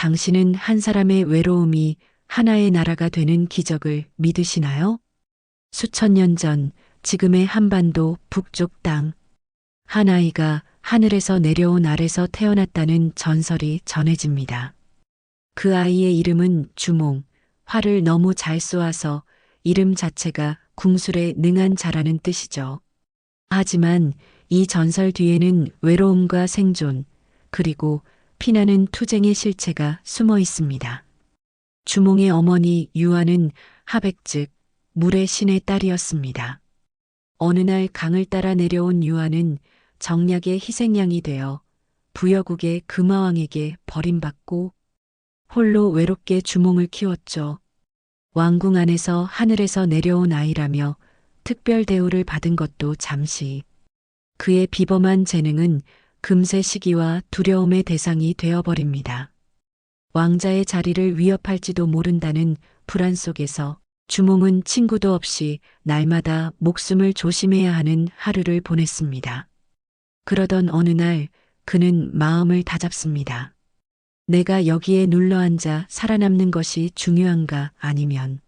당신은 한 사람의 외로움이 하나의 나라가 되는 기적을 믿으시나요? 수천 년 전 지금의 한반도 북쪽 땅, 한 아이가 하늘에서 내려온 알에서 태어났다는 전설이 전해집니다. 그 아이의 이름은 주몽, 활을 너무 잘 쏘아서 이름 자체가 궁술에 능한 자라는 뜻이죠. 하지만 이 전설 뒤에는 외로움과 생존, 그리고 피나는 투쟁의 실체가 숨어 있습니다. 주몽의 어머니 유아는 하백 즉 물의 신의 딸이었습니다. 어느 날 강을 따라 내려온 유아는 정약의 희생양이 되어 부여국의 금화왕에게 버림받고 홀로 외롭게 주몽을 키웠죠. 왕궁 안에서 하늘에서 내려온 아이라며 특별 대우를 받은 것도 잠시. 그의 비범한 재능은 금세 시기와 두려움의 대상이 되어버립니다. 왕자의 자리를 위협할지도 모른다는 불안 속에서 주몽은 친구도 없이 날마다 목숨을 조심해야 하는 하루를 보냈습니다. 그러던 어느 날 그는 마음을 다잡습니다. 내가 여기에 눌러앉아 살아남는 것이 중요한가 아니면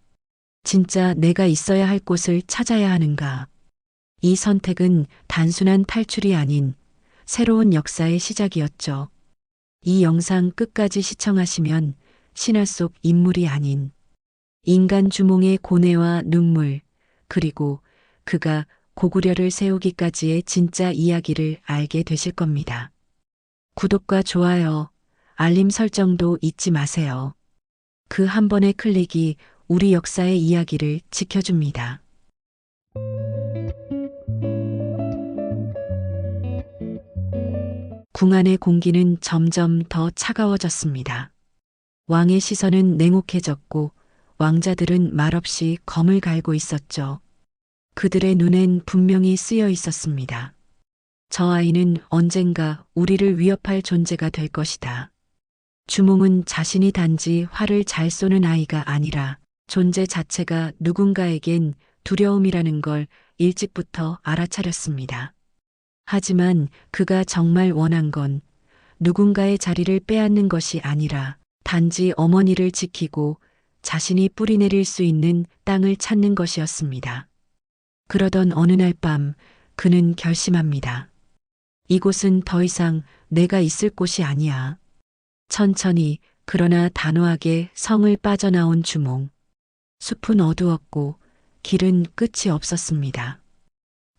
진짜 내가 있어야 할 곳을 찾아야 하는가. 이 선택은 단순한 탈출이 아닌 새로운 역사의 시작이었죠. 이 영상 끝까지 시청하시면 신화 속 인물이 아닌 인간 주몽의 고뇌와 눈물, 그리고 그가 고구려를 세우기까지의 진짜 이야기를 알게 되실 겁니다. 구독과 좋아요, 알림 설정도 잊지 마세요. 그 한 번의 클릭이 우리 역사의 이야기를 지켜줍니다. 궁 안의 공기는 점점 더 차가워졌습니다. 왕의 시선은 냉혹해졌고 왕자들은 말없이 검을 갈고 있었죠. 그들의 눈엔 분명히 쓰여 있었습니다. 저 아이는 언젠가 우리를 위협할 존재가 될 것이다. 주몽은 자신이 단지 활을 잘 쏘는 아이가 아니라 존재 자체가 누군가에겐 두려움이라는 걸 일찍부터 알아차렸습니다. 하지만 그가 정말 원한 건 누군가의 자리를 빼앗는 것이 아니라 단지 어머니를 지키고 자신이 뿌리내릴 수 있는 땅을 찾는 것이었습니다. 그러던 어느 날 밤 그는 결심합니다. 이곳은 더 이상 내가 있을 곳이 아니야. 천천히 그러나 단호하게 성을 빠져나온 주몽. 숲은 어두웠고 길은 끝이 없었습니다.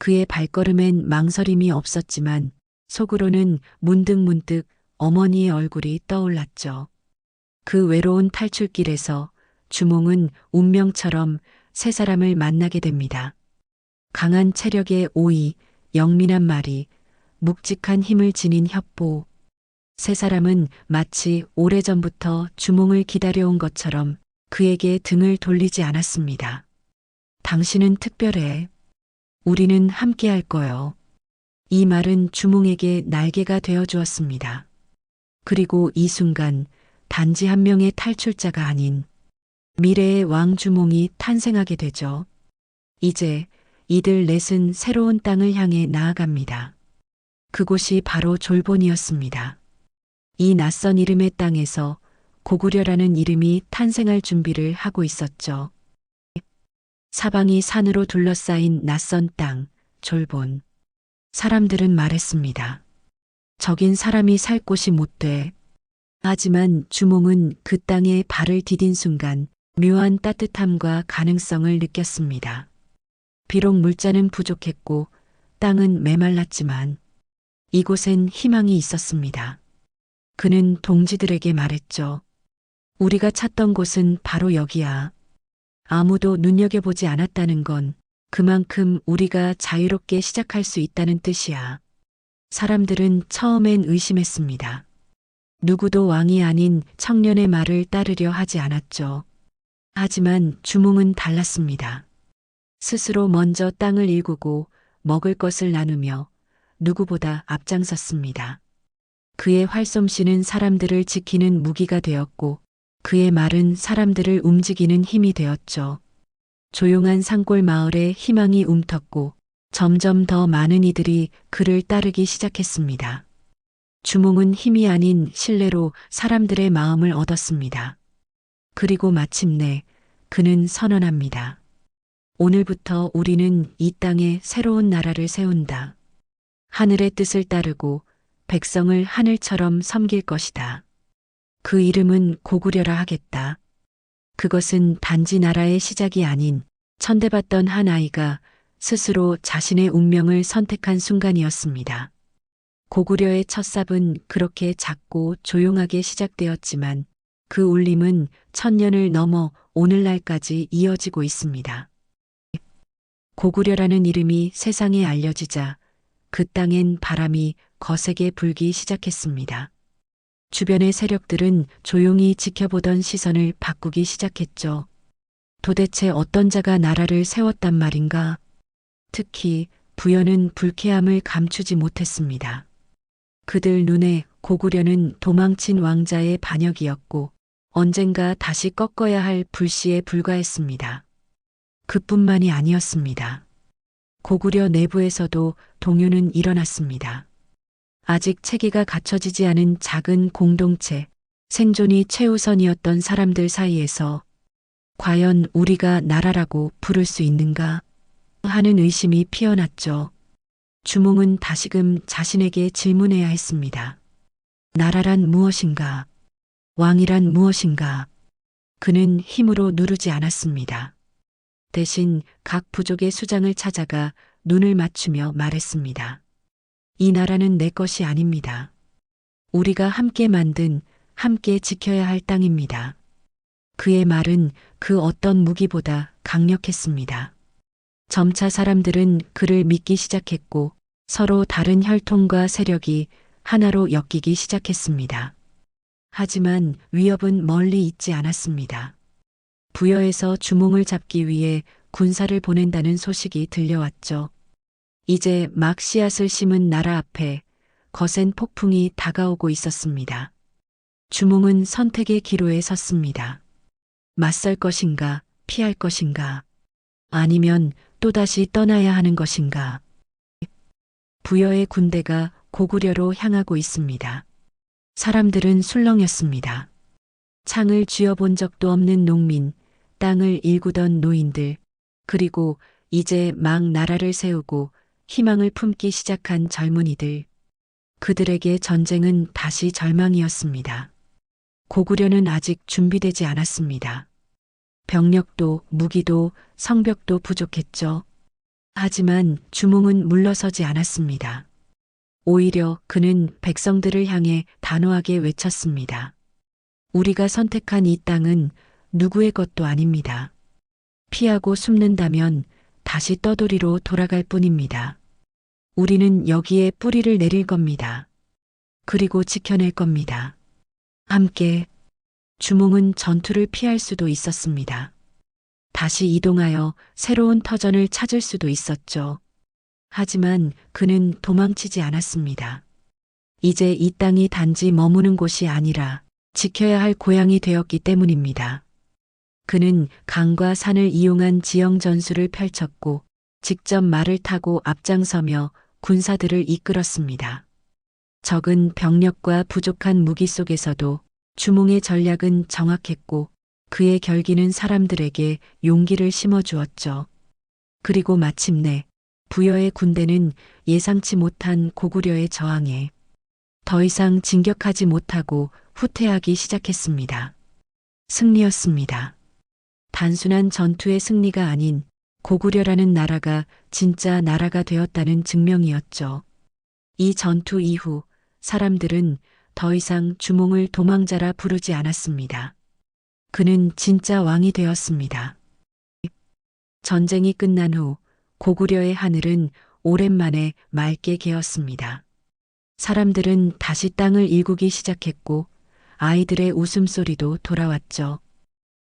그의 발걸음엔 망설임이 없었지만 속으로는 문득문득 어머니의 얼굴이 떠올랐죠. 그 외로운 탈출길에서 주몽은 운명처럼 세 사람을 만나게 됩니다. 강한 체력의 오이, 영민한 말이, 묵직한 힘을 지닌 협보. 세 사람은 마치 오래전부터 주몽을 기다려온 것처럼 그에게 등을 돌리지 않았습니다. 당신은 특별해. 우리는 함께할 거요. 이 말은 주몽에게 날개가 되어 주었습니다. 그리고 이 순간 단지 한 명의 탈출자가 아닌 미래의 왕주몽이 탄생하게 되죠. 이제 이들 넷은 새로운 땅을 향해 나아갑니다. 그곳이 바로 졸본이었습니다. 이 낯선 이름의 땅에서 고구려라는 이름이 탄생할 준비를 하고 있었죠. 사방이 산으로 둘러싸인 낯선 땅, 졸본. 사람들은 말했습니다. 저긴 사람이 살 곳이 못 돼. 하지만 주몽은 그 땅에 발을 디딘 순간 묘한 따뜻함과 가능성을 느꼈습니다. 비록 물자는 부족했고 땅은 메말랐지만 이곳엔 희망이 있었습니다. 그는 동지들에게 말했죠. 우리가 찾던 곳은 바로 여기야. 아무도 눈여겨보지 않았다는 건 그만큼 우리가 자유롭게 시작할 수 있다는 뜻이야. 사람들은 처음엔 의심했습니다. 누구도 왕이 아닌 청년의 말을 따르려 하지 않았죠. 하지만 주몽은 달랐습니다. 스스로 먼저 땅을 일구고 먹을 것을 나누며 누구보다 앞장섰습니다. 그의 활솜씨는 사람들을 지키는 무기가 되었고 그의 말은 사람들을 움직이는 힘이 되었죠. 조용한 산골 마을에 희망이 움텄고 점점 더 많은 이들이 그를 따르기 시작했습니다. 주몽은 힘이 아닌 신뢰로 사람들의 마음을 얻었습니다. 그리고 마침내 그는 선언합니다. 오늘부터 우리는 이 땅에 새로운 나라를 세운다. 하늘의 뜻을 따르고 백성을 하늘처럼 섬길 것이다. 그 이름은 고구려라 하겠다. 그것은 단지 나라의 시작이 아닌 천대받던 한 아이가 스스로 자신의 운명을 선택한 순간이었습니다. 고구려의 첫 삽은 그렇게 작고 조용하게 시작되었지만 그 울림은 천년을 넘어 오늘날까지 이어지고 있습니다. 고구려라는 이름이 세상에 알려지자 그 땅엔 바람이 거세게 불기 시작했습니다. 주변의 세력들은 조용히 지켜보던 시선을 바꾸기 시작했죠. 도대체 어떤 자가 나라를 세웠단 말인가? 특히 부여는 불쾌함을 감추지 못했습니다. 그들 눈에 고구려는 도망친 왕자의 반역이었고 언젠가 다시 꺾어야 할 불씨에 불과했습니다. 그뿐만이 아니었습니다. 고구려 내부에서도 동요는 일어났습니다. 아직 체계가 갖춰지지 않은 작은 공동체, 생존이 최우선이었던 사람들 사이에서 과연 우리가 나라라고 부를 수 있는가 하는 의심이 피어났죠. 주몽은 다시금 자신에게 질문해야 했습니다. 나라란 무엇인가? 왕이란 무엇인가? 그는 힘으로 누르지 않았습니다. 대신 각 부족의 수장을 찾아가 눈을 맞추며 말했습니다. 이 나라는 내 것이 아닙니다. 우리가 함께 만든, 함께 지켜야 할 땅입니다. 그의 말은 그 어떤 무기보다 강력했습니다. 점차 사람들은 그를 믿기 시작했고 서로 다른 혈통과 세력이 하나로 엮이기 시작했습니다. 하지만 위협은 멀리 있지 않았습니다. 부여에서 주몽을 잡기 위해 군사를 보낸다는 소식이 들려왔죠. 이제 막 씨앗을 심은 나라 앞에 거센 폭풍이 다가오고 있었습니다. 주몽은 선택의 기로에 섰습니다. 맞설 것인가, 피할 것인가, 아니면 또다시 떠나야 하는 것인가. 부여의 군대가 고구려로 향하고 있습니다. 사람들은 술렁였습니다. 창을 쥐어본 적도 없는 농민, 땅을 일구던 노인들, 그리고 이제 막 나라를 세우고 희망을 품기 시작한 젊은이들. 그들에게 전쟁은 다시 절망이었습니다. 고구려는 아직 준비되지 않았습니다. 병력도 무기도 성벽도 부족했죠. 하지만 주몽은 물러서지 않았습니다. 오히려 그는 백성들을 향해 단호하게 외쳤습니다. 우리가 선택한 이 땅은 누구의 것도 아닙니다. 피하고 숨는다면 다시 떠돌이로 돌아갈 뿐입니다. 우리는 여기에 뿌리를 내릴 겁니다. 그리고 지켜낼 겁니다. 함께. 주몽은 전투를 피할 수도 있었습니다. 다시 이동하여 새로운 터전을 찾을 수도 있었죠. 하지만 그는 도망치지 않았습니다. 이제 이 땅이 단지 머무는 곳이 아니라 지켜야 할 고향이 되었기 때문입니다. 그는 강과 산을 이용한 지형 전술을 펼쳤고 직접 말을 타고 앞장서며 군사들을 이끌었습니다. 적은 병력과 부족한 무기 속에서도 주몽의 전략은 정확했고 그의 결기는 사람들에게 용기를 심어주었죠. 그리고 마침내 부여의 군대는 예상치 못한 고구려의 저항에 더 이상 진격하지 못하고 후퇴하기 시작했습니다. 승리였습니다. 단순한 전투의 승리가 아닌 고구려라는 나라가 진짜 나라가 되었다는 증명이었죠. 이 전투 이후 사람들은 더 이상 주몽을 도망자라 부르지 않았습니다. 그는 진짜 왕이 되었습니다. 전쟁이 끝난 후 고구려의 하늘은 오랜만에 맑게 개었습니다. 사람들은 다시 땅을 일구기 시작했고 아이들의 웃음소리도 돌아왔죠.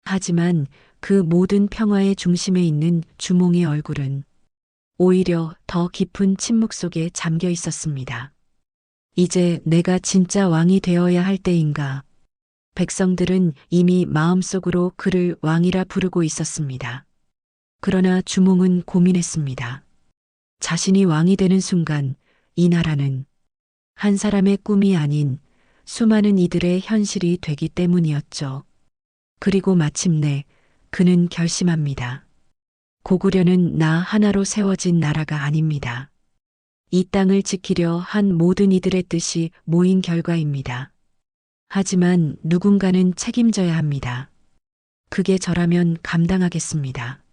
하지만 그 모든 평화의 중심에 있는 주몽의 얼굴은 오히려 더 깊은 침묵 속에 잠겨 있었습니다. 이제 내가 진짜 왕이 되어야 할 때인가. 백성들은 이미 마음속으로 그를 왕이라 부르고 있었습니다. 그러나 주몽은 고민했습니다. 자신이 왕이 되는 순간 이 나라는 한 사람의 꿈이 아닌 수많은 이들의 현실이 되기 때문이었죠. 그리고 마침내 그는 결심합니다. 고구려는 나 하나로 세워진 나라가 아닙니다. 이 땅을 지키려 한 모든 이들의 뜻이 모인 결과입니다. 하지만 누군가는 책임져야 합니다. 그게 저라면 감당하겠습니다.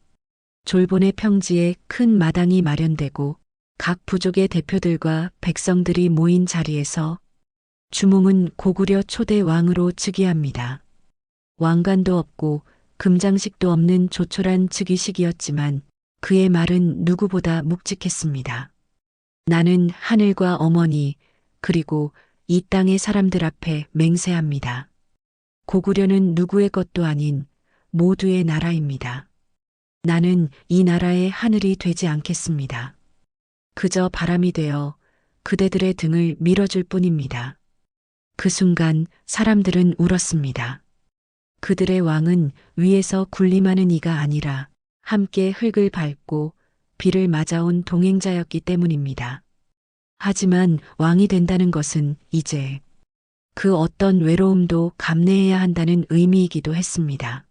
졸본의 평지에 큰 마당이 마련되고 각 부족의 대표들과 백성들이 모인 자리에서 주몽은 고구려 초대 왕으로 즉위합니다. 왕관도 없고 금장식도 없는 조촐한 즉위식이었지만 그의 말은 누구보다 묵직했습니다. 나는 하늘과 어머니 그리고 이 땅의 사람들 앞에 맹세합니다. 고구려는 누구의 것도 아닌 모두의 나라입니다. 나는 이 나라의 하늘이 되지 않겠습니다. 그저 바람이 되어 그대들의 등을 밀어줄 뿐입니다. 그 순간 사람들은 울었습니다. 그들의 왕은 위에서 군림하는 이가 아니라 함께 흙을 밟고 비를 맞아온 동행자였기 때문입니다. 하지만 왕이 된다는 것은 이제 그 어떤 외로움도 감내해야 한다는 의미이기도 했습니다.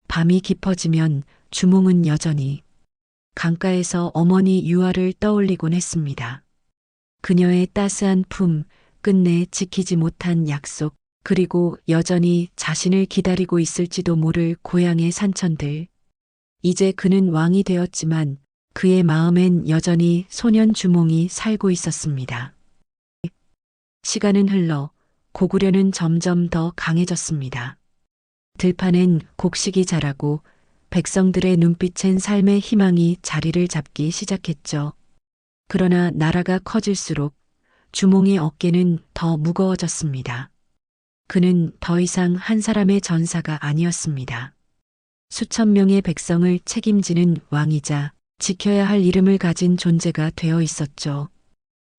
밤이 깊어지면 주몽은 여전히 강가에서 어머니 유아를 떠올리곤 했습니다. 그녀의 따스한 품, 끝내 지키지 못한 약속, 그리고 여전히 자신을 기다리고 있을지도 모를 고향의 산천들. 이제 그는 왕이 되었지만 그의 마음엔 여전히 소년 주몽이 살고 있었습니다. 시간은 흘러 고구려는 점점 더 강해졌습니다. 들판엔 곡식이 자라고 백성들의 눈빛엔 삶의 희망이 자리를 잡기 시작했죠. 그러나 나라가 커질수록 주몽의 어깨는 더 무거워졌습니다. 그는 더 이상 한 사람의 전사가 아니었습니다. 수천 명의 백성을 책임지는 왕이자 지켜야 할 이름을 가진 존재가 되어 있었죠.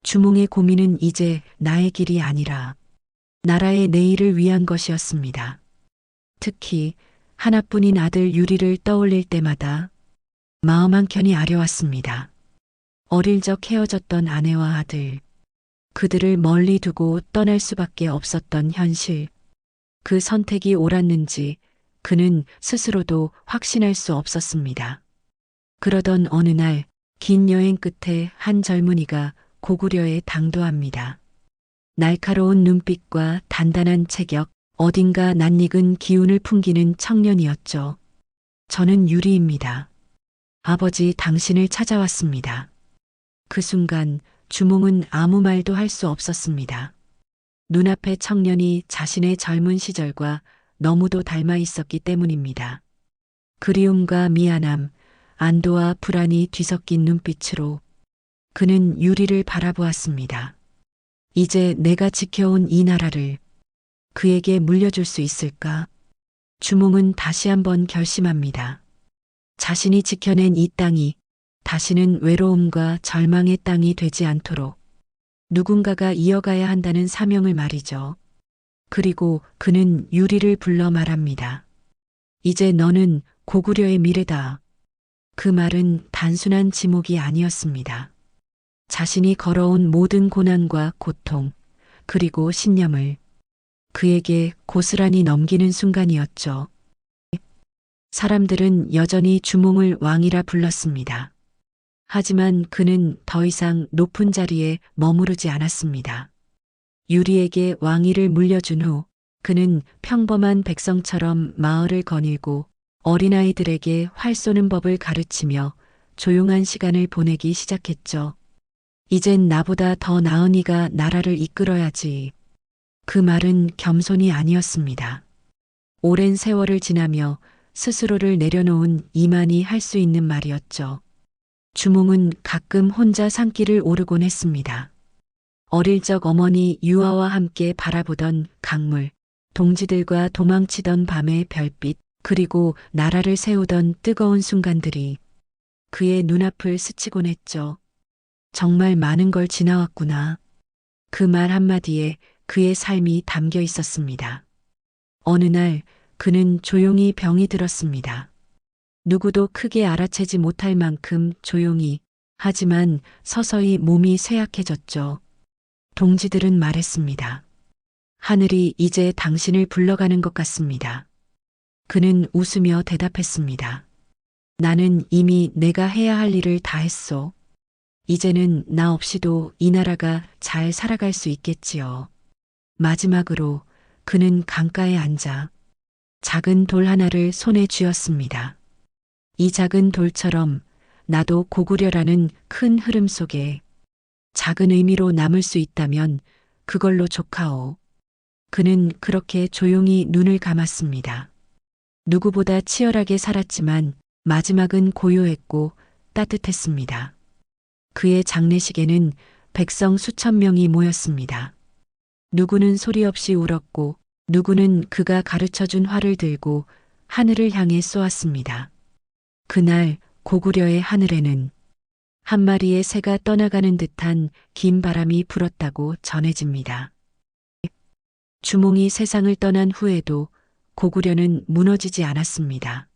주몽의 고민은 이제 나의 길이 아니라 나라의 내일을 위한 것이었습니다. 특히 하나뿐인 아들 유리를 떠올릴 때마다 마음 한켠이 아려왔습니다. 어릴 적 헤어졌던 아내와 아들, 그들을 멀리 두고 떠날 수밖에 없었던 현실. 그 선택이 옳았는지 그는 스스로도 확신할 수 없었습니다. 그러던 어느 날 긴 여행 끝에 한 젊은이가 고구려에 당도합니다. 날카로운 눈빛과 단단한 체격, 어딘가 낯익은 기운을 풍기는 청년이었죠. 저는 유리입니다. 아버지 당신을 찾아왔습니다. 그 순간 주몽은 아무 말도 할 수 없었습니다. 눈앞의 청년이 자신의 젊은 시절과 너무도 닮아 있었기 때문입니다. 그리움과 미안함, 안도와 불안이 뒤섞인 눈빛으로 그는 유리를 바라보았습니다. 이제 내가 지켜온 이 나라를 그에게 물려줄 수 있을까? 주몽은 다시 한번 결심합니다. 자신이 지켜낸 이 땅이 다시는 외로움과 절망의 땅이 되지 않도록 누군가가 이어가야 한다는 사명을 말이죠. 그리고 그는 유리를 불러 말합니다. 이제 너는 고구려의 미래다. 그 말은 단순한 지목이 아니었습니다. 자신이 걸어온 모든 고난과 고통, 그리고 신념을 그에게 고스란히 넘기는 순간이었죠. 사람들은 여전히 주몽을 왕이라 불렀습니다. 하지만 그는 더 이상 높은 자리에 머무르지 않았습니다. 유리에게 왕위를 물려준 후 그는 평범한 백성처럼 마을을 거닐고 어린아이들에게 활 쏘는 법을 가르치며 조용한 시간을 보내기 시작했죠. 이젠 나보다 더 나은 이가 나라를 이끌어야지. 그 말은 겸손이 아니었습니다. 오랜 세월을 지나며 스스로를 내려놓은 이만이 할 수 있는 말이었죠. 주몽은 가끔 혼자 산길을 오르곤 했습니다. 어릴 적 어머니 유아와 함께 바라보던 강물, 동지들과 도망치던 밤의 별빛, 그리고 나라를 세우던 뜨거운 순간들이 그의 눈앞을 스치곤 했죠. 정말 많은 걸 지나왔구나. 그 말 한마디에 그의 삶이 담겨 있었습니다. 어느 날 그는 조용히 병이 들었습니다. 누구도 크게 알아채지 못할 만큼 조용히, 하지만 서서히 몸이 쇠약해졌죠. 동지들은 말했습니다. 하늘이 이제 당신을 불러가는 것 같습니다. 그는 웃으며 대답했습니다. 나는 이미 내가 해야 할 일을 다 했소. 이제는 나 없이도 이 나라가 잘 살아갈 수 있겠지요. 마지막으로 그는 강가에 앉아 작은 돌 하나를 손에 쥐었습니다. 이 작은 돌처럼 나도 고구려라는 큰 흐름 속에 작은 의미로 남을 수 있다면 그걸로 족하오. 그는 그렇게 조용히 눈을 감았습니다. 누구보다 치열하게 살았지만 마지막은 고요했고 따뜻했습니다. 그의 장례식에는 백성 수천 명이 모였습니다. 누구는 소리 없이 울었고 누구는 그가 가르쳐준 활을 들고 하늘을 향해 쏘았습니다. 그날 고구려의 하늘에는 한 마리의 새가 떠나가는 듯한 긴 바람이 불었다고 전해집니다. 주몽이 세상을 떠난 후에도 고구려는 무너지지 않았습니다.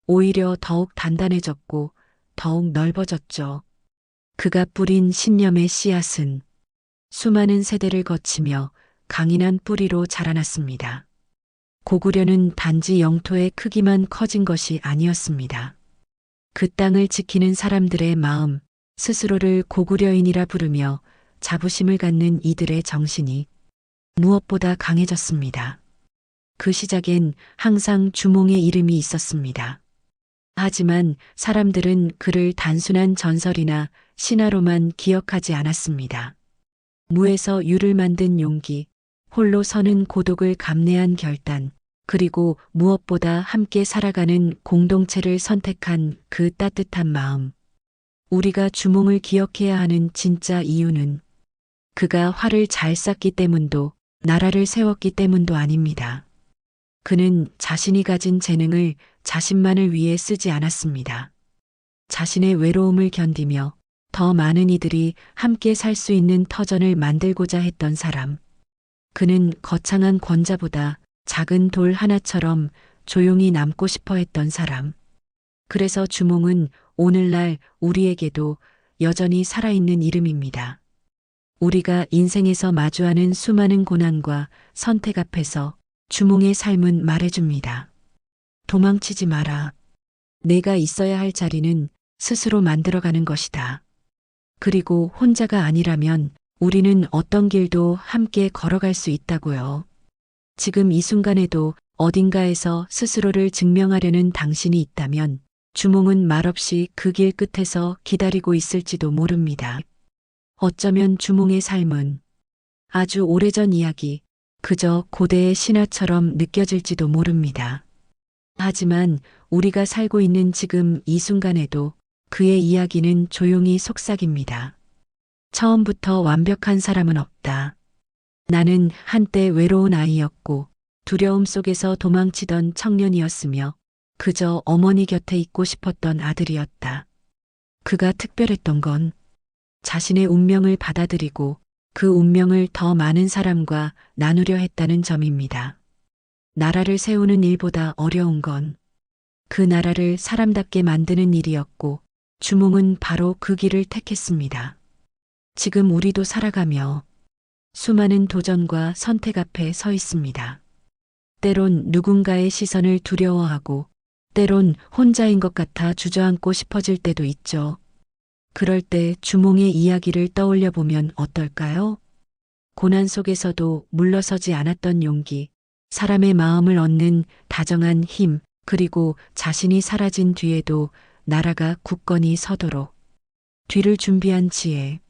오히려 더욱 단단해졌고 더욱 넓어졌죠. 그가 뿌린 신념의 씨앗은 수많은 세대를 거치며 강인한 뿌리로 자라났습니다. 고구려는 단지 영토의 크기만 커진 것이 아니었습니다. 그 땅을 지키는 사람들의 마음, 스스로를 고구려인이라 부르며 자부심을 갖는 이들의 정신이 무엇보다 강해졌습니다. 그 시작엔 항상 주몽의 이름이 있었습니다. 하지만 사람들은 그를 단순한 전설이나 신화로만 기억하지 않았습니다. 무에서 유를 만든 용기, 홀로 서는 고독을 감내한 결단, 그리고 무엇보다 함께 살아가는 공동체를 선택한 그 따뜻한 마음. 우리가 주몽을 기억해야 하는 진짜 이유는 그가 활을 잘 쐈기 때문도 나라를 세웠기 때문도 아닙니다. 그는 자신이 가진 재능을 자신만을 위해 쓰지 않았습니다. 자신의 외로움을 견디며 더 많은 이들이 함께 살 수 있는 터전을 만들고자 했던 사람. 그는 거창한 권자보다 작은 돌 하나처럼 조용히 남고 싶어 했던 사람. 그래서 주몽은 오늘날 우리에게도 여전히 살아있는 이름입니다. 우리가 인생에서 마주하는 수많은 고난과 선택 앞에서 주몽의 삶은 말해줍니다. 도망치지 마라. 내가 있어야 할 자리는 스스로 만들어가는 것이다. 그리고 혼자가 아니라면 우리는 어떤 길도 함께 걸어갈 수 있다고요. 지금 이 순간에도 어딘가에서 스스로를 증명하려는 당신이 있다면 주몽은 말없이 그 길 끝에서 기다리고 있을지도 모릅니다. 어쩌면 주몽의 삶은 아주 오래전 이야기, 그저 고대의 신화처럼 느껴질지도 모릅니다. 하지만 우리가 살고 있는 지금 이 순간에도 그의 이야기는 조용히 속삭입니다. 처음부터 완벽한 사람은 없다. 나는 한때 외로운 아이였고 두려움 속에서 도망치던 청년이었으며 그저 어머니 곁에 있고 싶었던 아들이었다. 그가 특별했던 건 자신의 운명을 받아들이고 그 운명을 더 많은 사람과 나누려 했다는 점입니다. 나라를 세우는 일보다 어려운 건 그 나라를 사람답게 만드는 일이었고 주몽은 바로 그 길을 택했습니다. 지금 우리도 살아가며 수많은 도전과 선택 앞에 서 있습니다. 때론 누군가의 시선을 두려워하고 때론 혼자인 것 같아 주저앉고 싶어질 때도 있죠. 그럴 때 주몽의 이야기를 떠올려 보면 어떨까요? 고난 속에서도 물러서지 않았던 용기, 사람의 마음을 얻는 다정한 힘, 그리고 자신이 사라진 뒤에도 나라가 굳건히 서도록 뒤를 준비한 지혜.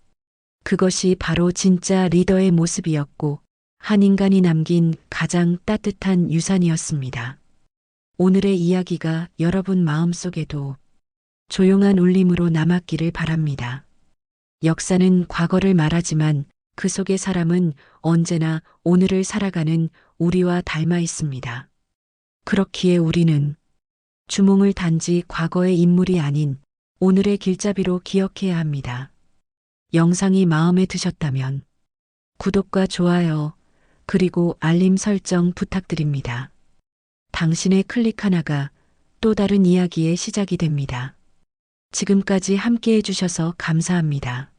그것이 바로 진짜 리더의 모습이었고 한 인간이 남긴 가장 따뜻한 유산이었습니다. 오늘의 이야기가 여러분 마음속에도 조용한 울림으로 남았기를 바랍니다. 역사는 과거를 말하지만 그 속의 사람은 언제나 오늘을 살아가는 우리와 닮아 있습니다. 그렇기에 우리는 주몽을 단지 과거의 인물이 아닌 오늘의 길잡이로 기억해야 합니다. 영상이 마음에 드셨다면 구독과 좋아요, 그리고 알림 설정 부탁드립니다. 당신의 클릭 하나가 또 다른 이야기의 시작이 됩니다. 지금까지 함께 해주셔서 감사합니다.